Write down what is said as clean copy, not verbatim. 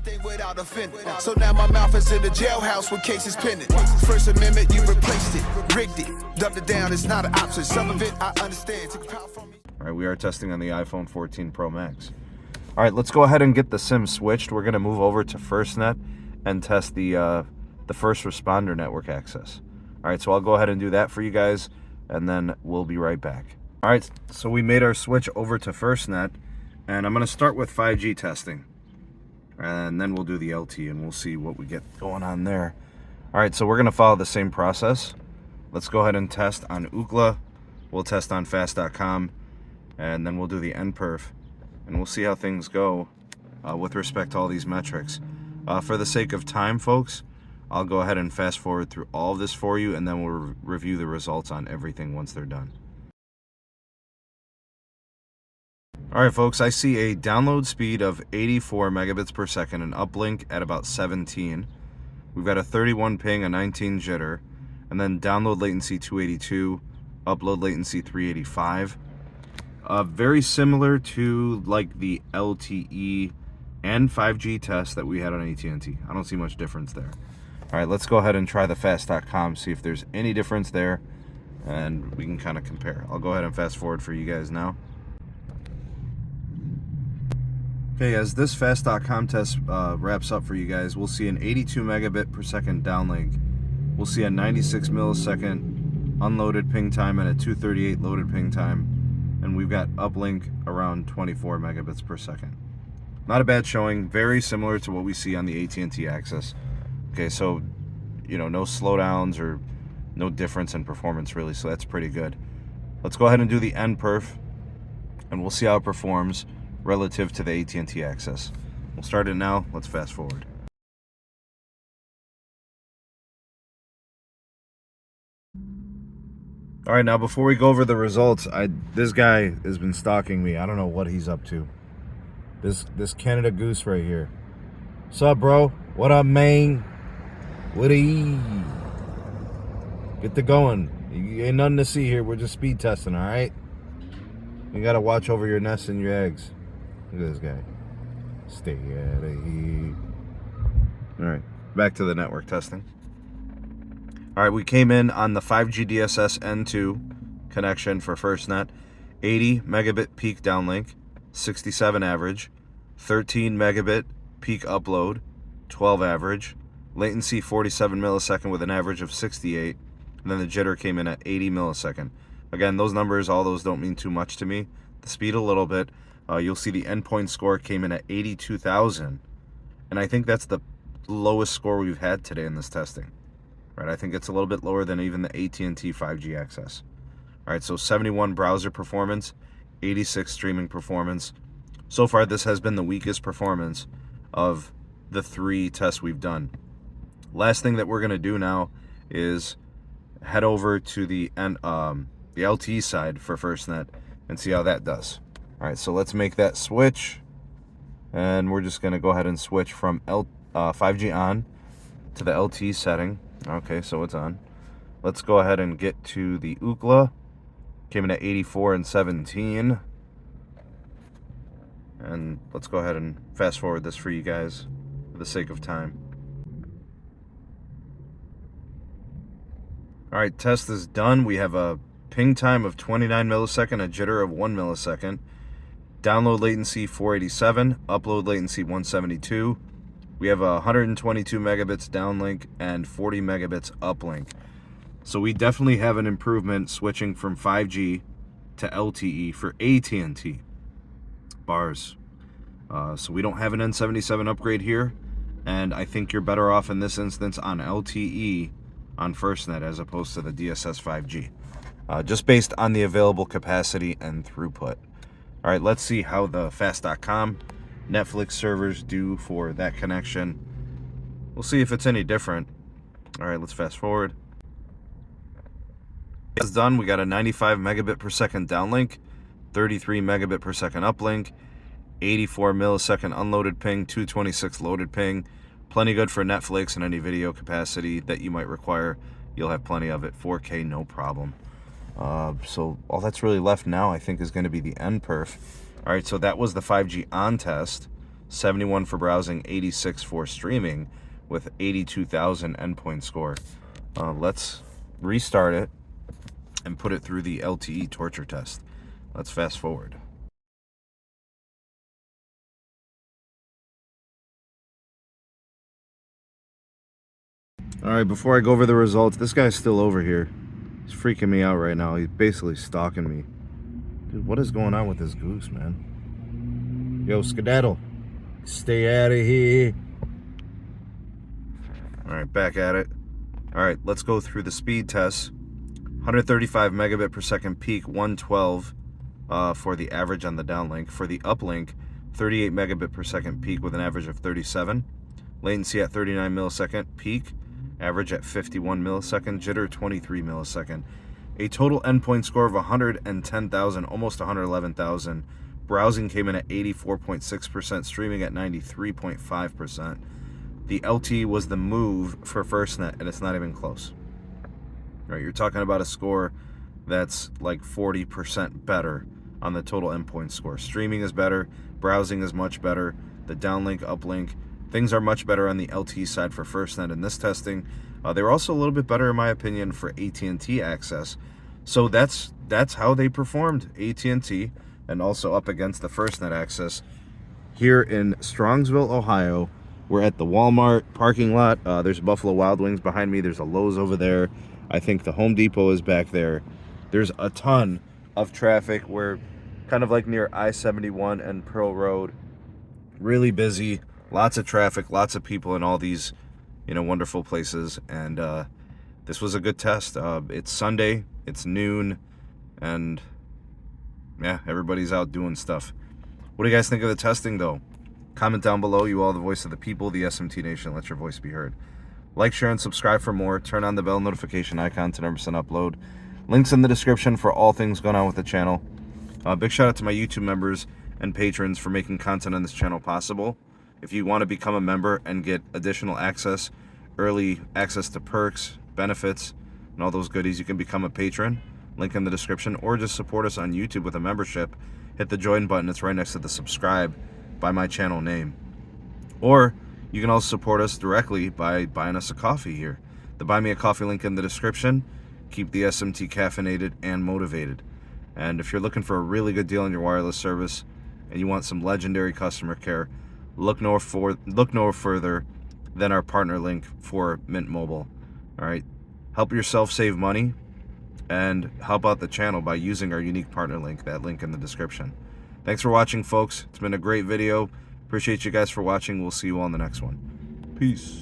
everything without offending. So now my mouth is in the jailhouse with cases pending. First Amendment, you replaced it, rigged it, dumbed it down. It's not an option. Some of it I understand. Took power from me. All right, we are testing on the iPhone 14 Pro Max. All right, let's go ahead and get the SIM switched. We're going to move over to FirstNet and test the first responder network access. All right, so I'll go ahead and do that for you guys, and then we'll be right back. All right, so we made our switch over to FirstNet, and I'm going to start with 5G testing. And then we'll do the LTE, and we'll see what we get going on there. All right, so we're going to follow the same process. Let's go ahead and test on Ookla. We'll test on fast.com, and then we'll do the NPerf, and we'll see how things go with respect to all these metrics. For the sake of time, folks, I'll go ahead and fast forward through all of this for you, and then we'll review the results on everything once they're done. All right, folks, I see a download speed of 84 megabits per second, an uplink at about 17. We've got a 31 ping, a 19 jitter, and then download latency 282, upload latency 385. Very similar to like the LTE and 5G test that we had on AT&T. I don't see much difference there. All right, let's go ahead and try the fast.com, see if there's any difference there, and we can kind of compare. I'll go ahead and fast forward for you guys now. Okay, as this fast.com test wraps up for you guys, we'll see an 82 megabit per second downlink. We'll see a 96 millisecond unloaded ping time and a 238 loaded ping time. And we've got uplink around 24 megabits per second. Not a bad showing, very similar to what we see on the AT&T access. Okay, so, you know, no slowdowns or no difference in performance really, so that's pretty good. Let's go ahead and do the NPerf, and we'll see how it performs relative to the AT&T access. We'll start it now. Let's fast forward. All right, now before we go over the results, this guy has been stalking me. I don't know what he's up to. This Canada Goose right here. What's up, bro? What up, man? What Get to going. You ain't nothing to see here. We're just speed testing, all right? You gotta watch over your nest and your eggs. Look at this guy. Stay out of here. All right, back to the network testing. All right, we came in on the 5G DSS N2 connection for FirstNet. 80 megabit peak downlink, 67 average, 13 megabit peak upload, 12 average, latency 47 millisecond with an average of 68, and then the jitter came in at 80 millisecond. Again, those numbers, all those don't mean too much to me. The speed a little bit. You'll see the endpoint score came in at 82,000, and I think that's the lowest score we've had today in this testing. Right, I think it's a little bit lower than even the AT&T 5G access. All right, so 71 browser performance, 86 streaming performance. So far, this has been the weakest performance of the 3 tests we've done. Last thing that we're going to do now is head over to the LTE side for FirstNet and see how that does. All right, so let's make that switch, and we're just going to go ahead and switch from 5G on to the LTE setting. Okay, so it's on. Let's go ahead and get to the Ookla. Came in at 84 and 17. And let's go ahead and fast forward this for you guys for the sake of time. All right, test is done. We have a ping time of 29 millisecond, a jitter of 1 millisecond. Download latency 487, upload latency 172. We have 122 megabits downlink and 40 megabits uplink. So we definitely have an improvement switching from 5G to LTE for AT&T bars. So we don't have an N77 upgrade here, and I think you're better off in this instance on LTE on FirstNet as opposed to the DSS 5G, just based on the available capacity and throughput. All right, let's see how the fast.com Netflix servers do for that connection. We'll see if it's any different. All right, let's fast forward. It's done. We got a 95 megabit per second downlink, 33 megabit per second uplink, 84 millisecond unloaded ping, 226 loaded ping. Plenty good for Netflix and any video capacity that you might require. You'll have plenty of it. 4K, no problem. So all that's really left now, I think, is going to be the NPerf. All right, so that was the 5G on test. 71 for browsing, 86 for streaming, with 82,000 endpoint score. Let's restart it and put it through the LTE torture test. Let's fast forward. All right, before I go over the results, this guy's still over here. He's freaking me out right now. He's basically stalking me. Dude, what is going on with this goose, man? Yo, skedaddle. Stay out of here. All right, back at it. All right, let's go through the speed tests. 135 megabit per second peak, 112 for the average on the downlink. For the uplink, 38 megabit per second peak with an average of 37. Latency at 39 millisecond peak. Average at 51 millisecond, jitter 23 millisecond. A total endpoint score of 110,000, almost 111,000. Browsing came in at 84.6%, streaming at 93.5%. The LTE was the move for FirstNet, and it's not even close. Right, you're talking about a score that's like 40% better on the total endpoint score. Streaming is better, browsing is much better, the downlink, uplink, things are much better on the LTE side for FirstNet in this testing. They were also a little bit better, in my opinion, for AT&T access. So that's how they performed, AT&T, and also up against the FirstNet access. Here in Strongsville, Ohio, we're at the Walmart parking lot. There's Buffalo Wild Wings behind me. There's a Lowe's over there. I think the Home Depot is back there. There's a ton of traffic. We're kind of like near I-71 and Pearl Road. Really busy. Lots of traffic, lots of people in all these, wonderful places. And this was a good test. It's Sunday, it's noon, and yeah, everybody's out doing stuff. What do you guys think of the testing, though? Comment down below. You all the voice of the people, the SMT Nation. Let your voice be heard. Like, share, and subscribe for more. Turn on the bell notification icon to never miss an upload. Links in the description for all things going on with the channel. Big shout out to my YouTube members and patrons for making content on this channel possible. If you want to become a member and get additional access, early access to perks, benefits, and all those goodies, you can become a patron. Link in the description, or just support us on YouTube with a membership. Hit the join button. It's right next to the subscribe by my channel name. Or you can also support us directly by buying us a coffee here. The Buy Me a Coffee link in the description. Keep the SMT caffeinated and motivated. And if you're looking for a really good deal on your wireless service and you want some legendary customer care, look no further than our partner link for Mint Mobile. All right, help yourself save money and help out the channel by using our unique partner link, that link in the description. Thanks for watching, folks. It's been a great video. Appreciate you guys for watching. We'll see you all in the next one. Peace.